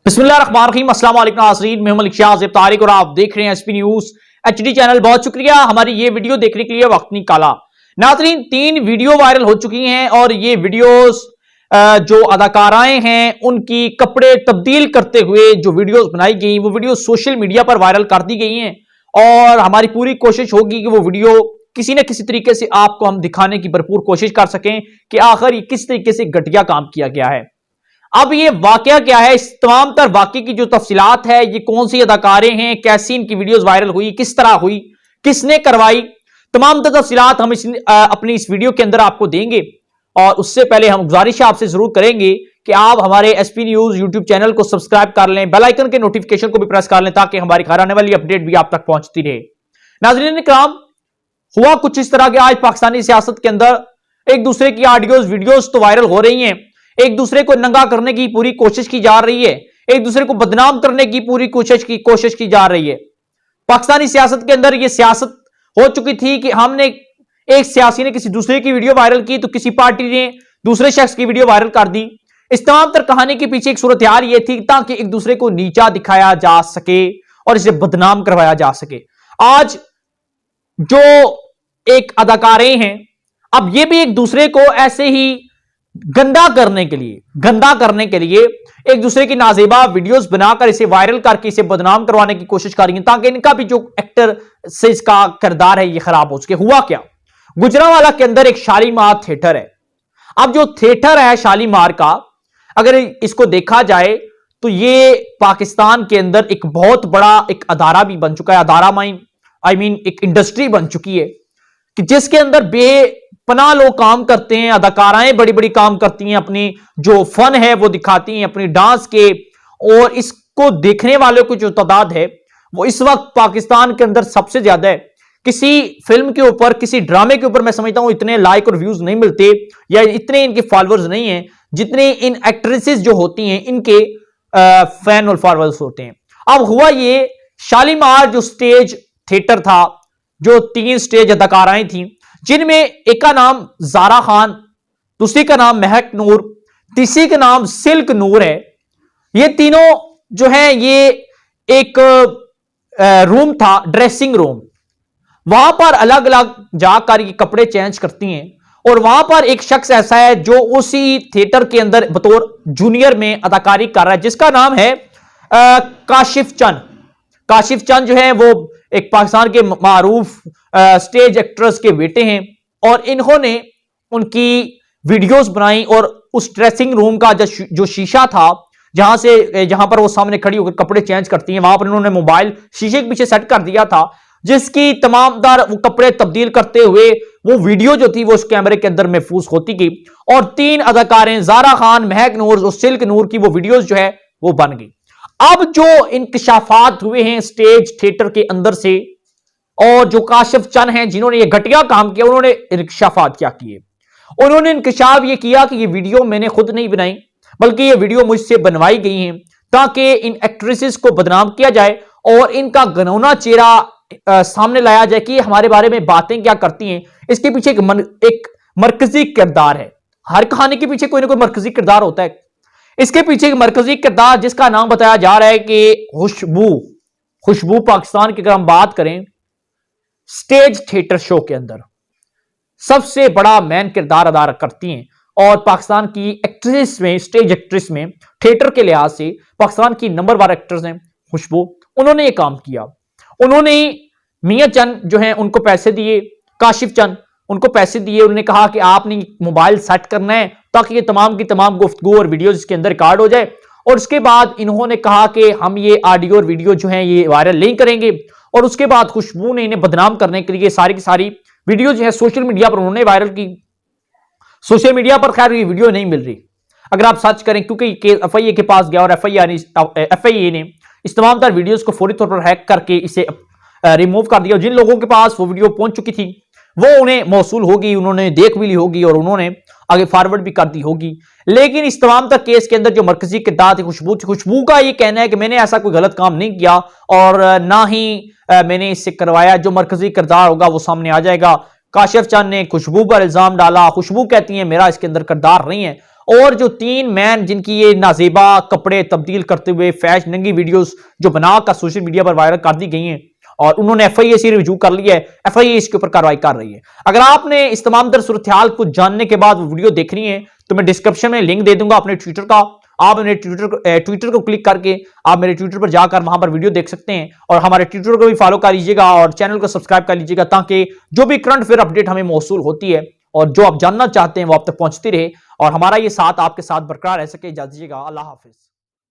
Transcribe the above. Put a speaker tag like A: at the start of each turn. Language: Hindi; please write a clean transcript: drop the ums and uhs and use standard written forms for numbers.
A: बिस्मिल्लाहिर्रहमानिर्रहीम। अस्सलाम वालेकुम नाज़रीन, मैं मलिक शाह तारिक और आप देख रहे हैं एसपी न्यूज एचडी चैनल। बहुत शुक्रिया हमारी ये वीडियो देखने के लिए, वक्त निकाला। नाज़रीन, 3 वीडियो वायरल हो चुकी हैं और ये वीडियोस जो अदाकाराएं हैं उनकी कपड़े तब्दील करते हुए जो वीडियोस बनाई गई, वो वीडियो सोशल मीडिया पर वायरल कर दी गई हैं और हमारी पूरी कोशिश होगी कि वो वीडियो किसी न किसी तरीके से आपको हम दिखाने की भरपूर कोशिश कर सकें कि आखिर ये किस तरीके से घटिया काम किया गया है। अब ये वाकया क्या है, इस तमाम तर वाकये की जो तफसीलात है, ये कौन सी अदाकारें हैं, कैसी इनकी वीडियोस वायरल हुई, किस तरह हुई, किसने करवाई, तमाम तर तफसीलात हम अपनी इस वीडियो के अंदर आपको देंगे। और उससे पहले हम गुजारिश आपसे जरूर करेंगे कि आप हमारे एसपी न्यूज यूट्यूब चैनल को सब्सक्राइब कर लें, बेल आइकन के नोटिफिकेशन को भी प्रेस कर लें ताकि हमारी घर आने वाली अपडेट भी आप तक पहुंचती रहे। नाज़रीन इकराम, हुआ कुछ इस तरह के आज पाकिस्तानी सियासत के अंदर एक दूसरे की ऑडियोज वीडियोज तो वायरल हो रही हैं, एक दूसरे को नंगा करने की पूरी कोशिश की जा रही है, एक दूसरे को बदनाम करने की पूरी कोशिश की जा रही है। पाकिस्तानी सियासत के अंदर यह सियासत हो चुकी थी कि हमने एक सियासी ने किसी दूसरे की वीडियो वायरल की तो किसी पार्टी ने दूसरे शख्स की वीडियो वायरल कर दी। इस तमाम तर कहानी के पीछे एक सूरत हाल यह थी ताकि एक दूसरे को नीचा दिखाया जा सके और इसे बदनाम करवाया जा सके। आज जो एक अदाकारें हैं, अब ये भी एक दूसरे को ऐसे ही गंदा करने के लिए एक दूसरे की नाजेबा वीडियोस बनाकर इसे वायरल करके इसे बदनाम करवाने की कोशिश कर रही हैं ताकि इनका भी जो एक्टर से इसका किरदार है ये खराब हो सके। हुआ क्या, गुजरांवाला के अंदर एक शालीमार थिएटर है। अब जो थिएटर है शालीमार का, अगर इसको देखा जाए तो ये पाकिस्तान के अंदर एक बहुत बड़ा एक अदारा भी बन चुका है। अदारा एक इंडस्ट्री बन चुकी है कि जिसके अंदर बेपनाह लोग काम करते हैं, अदाकाराएं बड़ी बड़ी काम करती हैं, अपनी जो फन है वो दिखाती हैं अपनी डांस के, और इसको देखने वालों की जो तादाद है वो इस वक्त पाकिस्तान के अंदर सबसे ज्यादा है। किसी फिल्म के ऊपर, किसी ड्रामे के ऊपर मैं समझता हूं इतने लाइक और व्यूज नहीं मिलते या इतने इनके फॉलोअर्स नहीं हैं जितने इन एक्ट्रेसेस जो होती हैं इनके फैन और फॉलोअर्स होते हैं। अब हुआ ये, शालीमार जो स्टेज थिएटर था, जो 3 स्टेज अदाकाराएं थी, जिनमें एक का नाम जारा खान, दूसरी का नाम महक नूर, तीसरी का नाम सिल्क नूर है। ये तीनों जो है ये एक रूम था, ड्रेसिंग रूम, वहां पर अलग अलग जाकर ये कपड़े चेंज करती हैं और वहां पर एक शख्स ऐसा है जो उसी थिएटर के अंदर बतौर जूनियर में अदाकारी कर रहा है, जिसका नाम है काशिफ चंद। काशिफ चंद जो है वो एक पाकिस्तान के मारूफ स्टेज एक्ट्रेस के बेटे हैं और इन्होंने उनकी वीडियोस बनाई और उस ड्रेसिंग रूम का जो शीशा था जहां पर वो सामने खड़ी होकर कपड़े चेंज करती हैं, वहां पर इन्होंने मोबाइल शीशे के पीछे सेट कर दिया था, जिसकी तमाम तार वो कपड़े तब्दील करते हुए वो वीडियो जो थी वो उस कैमरे के अंदर महफूज होती गई और 3 अदाकारें जारा खान, महक नूर और सिल्क नूर की वो वीडियोस जो है वो बन गई। अब जो इंकशाफात हुए हैं स्टेज थिएटर के अंदर से, और जो काशिफ चंद हैं जिन्होंने ये घटिया काम किया, उन्होंने इंकशाफात क्या किए, उन्होंने इंकशाफ ये किया कि ये वीडियो मैंने खुद नहीं बनाई बल्कि ये वीडियो मुझसे बनवाई गई हैं ताकि इन एक्ट्रेसेस को बदनाम किया जाए और इनका घनौना चेहरा सामने लाया जाए कि हमारे बारे में बातें क्या करती हैं। इसके पीछे एक मरकजी किरदार है, हर कहानी के पीछे कोई ना कोई मरकजी किरदार होता है। इसके पीछे एक मरकजी किरदार जिसका नाम बताया जा रहा है कि खुशबू पाकिस्तान की अगर हम बात करें स्टेज थिएटर शो के अंदर सबसे बड़ा मेन किरदार अदा करती हैं और पाकिस्तान की एक्ट्रेस में, स्टेज एक्ट्रेस में, थिएटर के लिहाज से पाकिस्तान की नंबर 1 एक्ट्रेस हैं खुशबू। उन्होंने ये काम किया, उन्होंने मियां चंद जो हैं उनको पैसे दिए, काशिफ चंद उनको पैसे दिए, उन्होंने कहा कि आपने मोबाइल सेट करना है ताकि ये तमाम की तमाम गुफ्तगू और वीडियोस इसके अंदर रिकॉर्ड हो जाए, और उसके बाद इन्होंने कहा कि हम ये ऑडियो और वीडियो जो है ये वायरल नहीं करेंगे। और उसके बाद खुशबू ने इन्हें बदनाम करने के लिए सारी की सारी वीडियो जो है सोशल मीडिया पर उन्होंने वायरल की। सोशल मीडिया पर खैर ये वीडियो नहीं मिल रही, अगर आप सर्च करें, क्योंकि एफआईए के पास गया और एफआईए ने इस तमाम तर वीडियोस को फौरी तौर पर हैक करके इसे रिमूव कर दिया। जिन लोगों के पास वो वीडियो पहुंच चुकी थी वो उन्हें मौसूल होगी, उन्होंने देख भी ली होगी और उन्होंने आगे फॉरवर्ड भी कर दी होगी। लेकिन इस तमाम तक केस के अंदर जो मरकजी किरदार थी खुशबू का ये कहना है कि मैंने ऐसा कोई गलत काम नहीं किया और ना ही मैंने इससे करवाया, जो मरकजी किरदार होगा वो सामने आ जाएगा। काशिफ चंद ने खुशबू पर इल्जाम डाला, खुशबू कहती है मेरा इसके अंदर किरदार नहीं है और जो 3 मैन जिनकी ये नाजेबा कपड़े तब्दील करते हुए फैश नंगी वीडियोस जो बनाकर सोशल मीडिया पर वायरल कर दी गई हैं और उन्होंने एफआईए से रिव्यू कर लिया है, एफआईए इसके ऊपर कार्रवाई कर रही है। अगर आपने इस तमाम तर सूरत-ए-हाल को जानने के बाद वीडियो देखनी है तो मैं डिस्क्रिप्शन में लिंक दे दूंगा अपने ट्विटर का। आप मेरे ट्विटर को क्लिक करके आप मेरे ट्विटर पर जाकर वहां पर वीडियो देख सकते हैं और हमारे ट्विटर को भी फॉलो कर लीजिएगा और चैनल को सब्सक्राइब कर लीजिएगा ताकि जो भी करंट अफेयर अपडेट हमें मौसूल होती है और जो आप जानना चाहते हैं वो आप तक पहुंचती रहे और हमारा ये साथ आपके साथ बरकरार रह सके। इजाजत दीजिएगा। अल्लाह हाफिज।